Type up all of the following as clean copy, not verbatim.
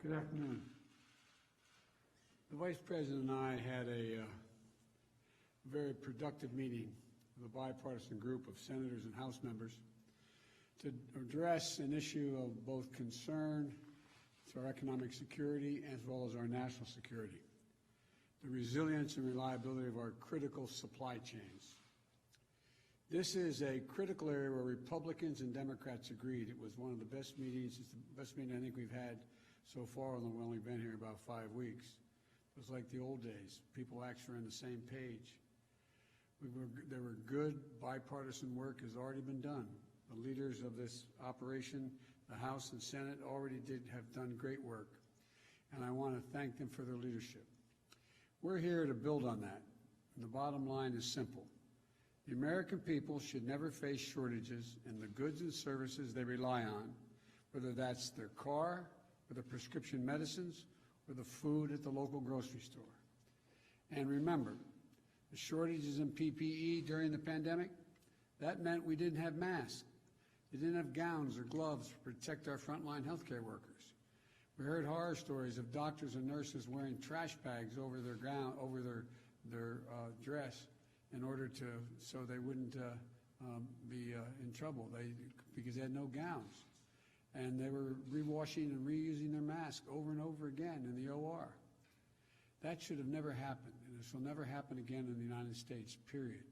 Good afternoon. The Vice President and I had a very productive meeting with a bipartisan group of senators and House members to address an issue of both concern to our economic security as well as our national security, the resilience and reliability of our critical supply chains. This is a critical area where Republicans and Democrats agreed. It was one of the best meetings. It's the best meeting I think we've had so far, although we've only been here about 5 weeks. It was like the old days. People actually were on the same page. There were good bipartisan work has already been done. The leaders of this operation, the House and Senate, already have done great work, and I want to thank them for their leadership. We're here to build on that, and the bottom line is simple. The American people should never face shortages in the goods and services they rely on, whether that's their car, or the prescription medicines, or the food at the local grocery store. And remember, the shortages in PPE during the pandemic, that meant we didn't have masks. We didn't have gowns or gloves to protect our frontline healthcare workers. We heard horror stories of doctors and nurses wearing trash bags over their gown, over their dress, in order so they wouldn't be in trouble because they had no gowns. And they were rewashing and reusing their masks over and over again in the OR. That should have never happened, and this will never happen again in the United States, period.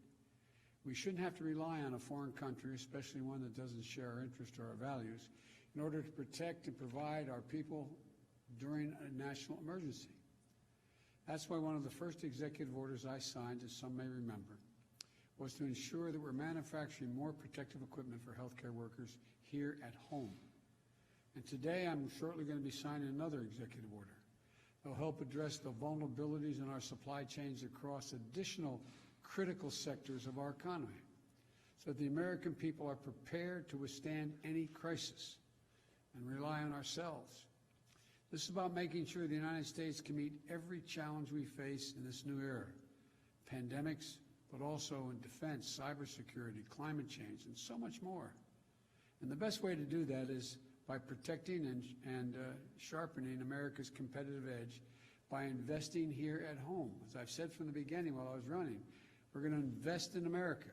We shouldn't have to rely on a foreign country, especially one that doesn't share our interests or our values, in order to protect and provide our people during a national emergency. That's why one of the first executive orders I signed, as some may remember, was to ensure that we're manufacturing more protective equipment for healthcare workers here at home. And today I'm shortly going to be signing another executive order that will help address the vulnerabilities in our supply chains across additional critical sectors of our economy, so that the American people are prepared to withstand any crisis and rely on ourselves. This is about making sure the United States can meet every challenge we face in this new era, pandemics, but also in defense, cybersecurity, climate change, and so much more. And the best way to do that is by protecting and sharpening America's competitive edge by investing here at home. As I've said from the beginning while I was running, we're going to invest in America.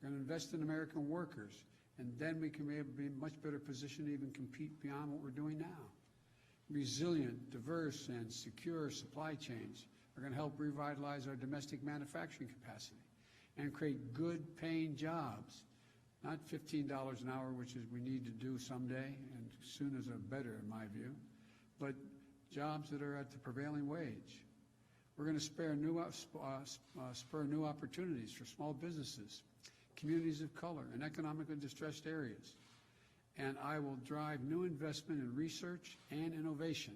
We're going to invest in American workers, and then we can be in a much better position to even compete beyond what we're doing now. Resilient, diverse, and secure supply chains are going to help revitalize our domestic manufacturing capacity and create good-paying jobs, not $15 an hour, which is we need to do someday, and soon as are better in my view, but jobs that are at the prevailing wage. We're going to spur new opportunities for small businesses, communities of color, and economically distressed areas. And I will drive new investment in research and innovation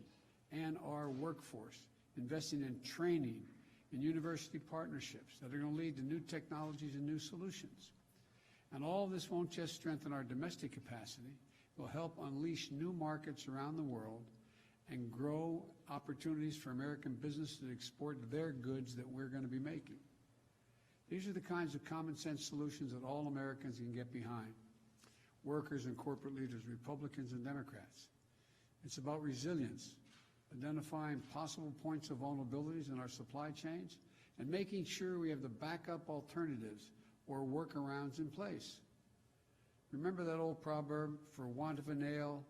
and our workforce, investing in training and university partnerships that are going to lead to new technologies and new solutions. And all of this won't just strengthen our domestic capacity, it will help unleash new markets around the world and grow opportunities for American business to export their goods that we're going to be making. These are the kinds of common sense solutions that all Americans can get behind, workers and corporate leaders, Republicans and Democrats. It's about resilience, identifying possible points of vulnerabilities in our supply chains, and making sure we have the backup alternatives or workarounds in place. Remember that old proverb, for want of a nail,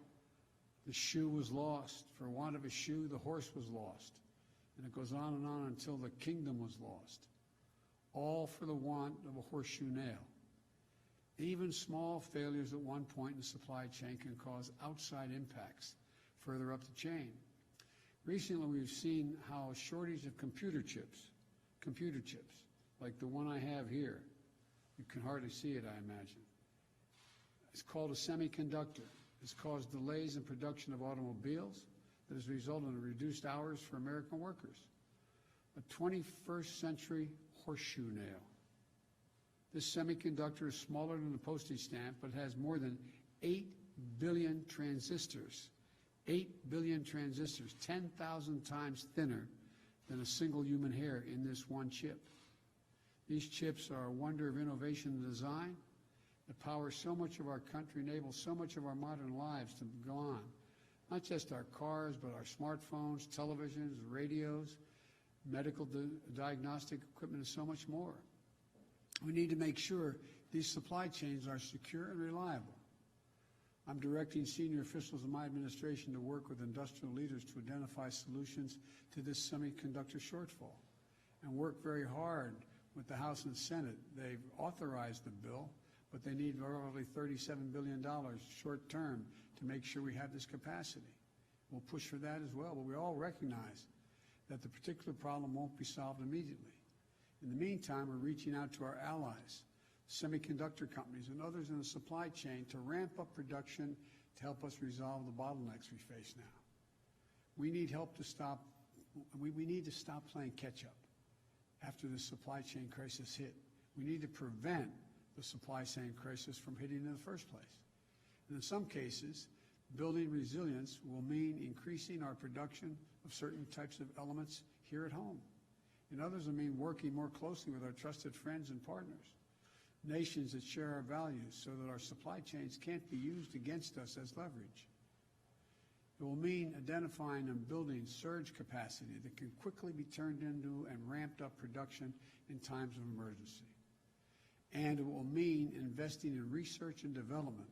the shoe was lost. For want of a shoe, the horse was lost. And it goes on and on until the kingdom was lost. All for the want of a horseshoe nail. Even small failures at one point in the supply chain can cause outside impacts further up the chain. Recently, we've seen how a shortage of computer chips, like the one I have here, you can hardly see it, I imagine. It's called a semiconductor. It's caused delays in production of automobiles that has resulted in reduced hours for American workers. A 21st century horseshoe nail. This semiconductor is smaller than a postage stamp, but has more than 8 billion transistors. 8 billion transistors, 10,000 times thinner than a single human hair in this one chip. These chips are a wonder of innovation and design that power so much of our country, enable so much of our modern lives to go on. not just our cars, but our smartphones, televisions, radios, medical diagnostic equipment, and so much more. We need to make sure these supply chains are secure and reliable. I'm directing senior officials in my administration to work with industrial leaders to identify solutions to this semiconductor shortfall and work very hard with the House and Senate. They've authorized the bill, but they need roughly $37 billion short term to make sure we have this capacity. We'll push for that as well, but we all recognize that the particular problem won't be solved immediately. In the meantime, we're reaching out to our allies, semiconductor companies and others in the supply chain to ramp up production to help us resolve the bottlenecks we face now. We need help to stop, we need to stop playing catch up after the supply chain crisis hit. We need to prevent the supply chain crisis from hitting in the first place. And in some cases, building resilience will mean increasing our production of certain types of elements here at home. In others, it mean working more closely with our trusted friends and partners, nations that share our values so that our supply chains can't be used against us as leverage. It will mean identifying and building surge capacity that can quickly be turned into and ramped up production in times of emergency. And it will mean investing in research and development,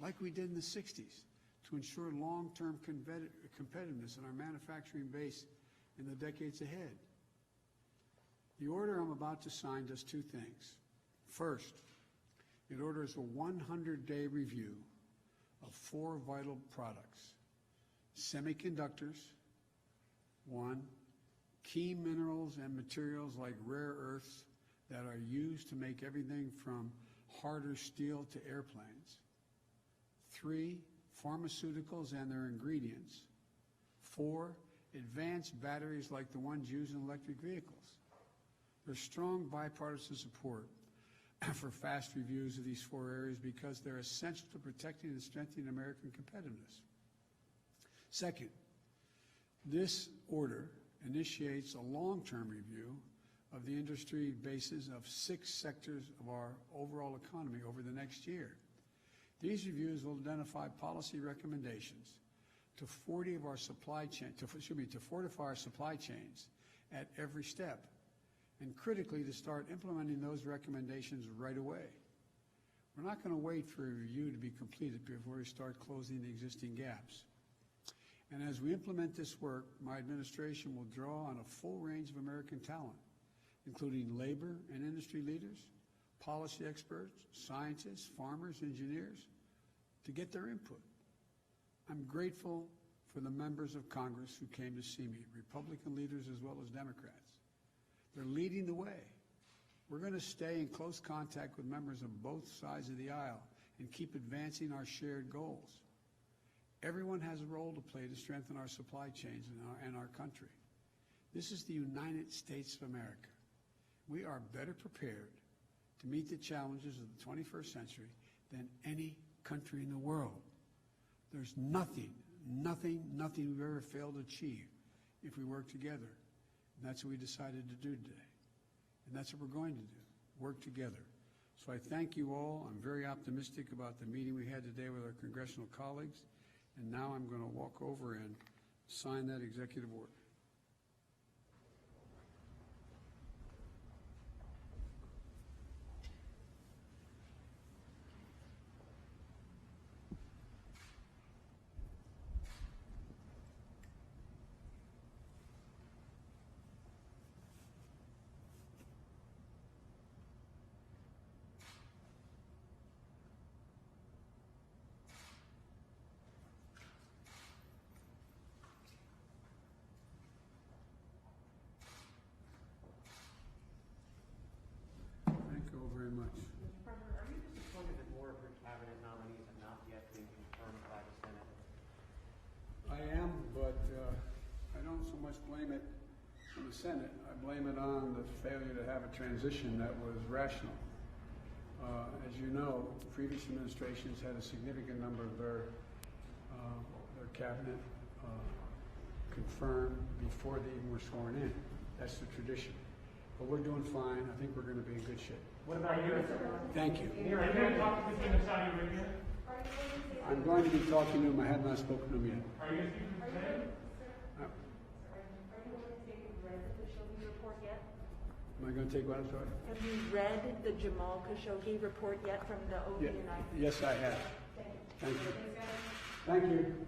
like we did in the 60s, to ensure long-term competitiveness in our manufacturing base in the decades ahead. The order I'm about to sign does two things. First, it orders a 100-day review of 4 vital products: semiconductors, 1, key minerals and materials like rare earths that are used to make everything from harder steel to airplanes, 3, pharmaceuticals and their ingredients, 4, advanced batteries like the ones used in electric vehicles. There's strong bipartisan support for fast reviews of these 4 areas because they're essential to protecting and strengthening American competitiveness. Second, this order initiates a long-term review of the industry bases of 6 sectors of our overall economy over the next year. These reviews will identify policy recommendations to fortify our supply chains at every step, and critically to start implementing those recommendations right away. We're not going to wait for a review to be completed before we start closing the existing gaps. And as we implement this work, my administration will draw on a full range of American talent, including labor and industry leaders, policy experts, scientists, farmers, engineers, to get their input. I'm grateful for the members of Congress who came to see me, Republican leaders as well as Democrats. They're leading the way. We're going to stay in close contact with members of both sides of the aisle and keep advancing our shared goals. Everyone has a role to play to strengthen our supply chains and our country. This is the United States of America. We are better prepared to meet the challenges of the 21st century than any country in the world. There's nothing we've ever failed to achieve if we work together. And that's what we decided to do today. And that's what we're going to do, work together. So I thank you all. I'm very optimistic about the meeting we had today with our congressional colleagues. And now I'm going to walk over and sign that executive order. Very much. Mr. President, are you disappointed that more of your cabinet nominees have not yet been confirmed by the Senate? I am, but I don't so much blame it on the Senate. I blame it on the failure to have a transition that was rational. As you know, previous administrations had a significant number of their cabinet confirmed before they even were sworn in. That's the tradition. But we're doing fine. I think we're going to be in good shape. What about you? Thank you. Are you going to talk to the king of Saudi Arabia? I'm going to be talking to him. I have not spoken to him yet. Are you going Uh, to take read the Khashoggi report yet? Am I going to take what? I'm sorry? Have you read the Jamal Khashoggi report yet from the Yeah. ODNI? Yes, I have. Thank you. Thank you. Thank you.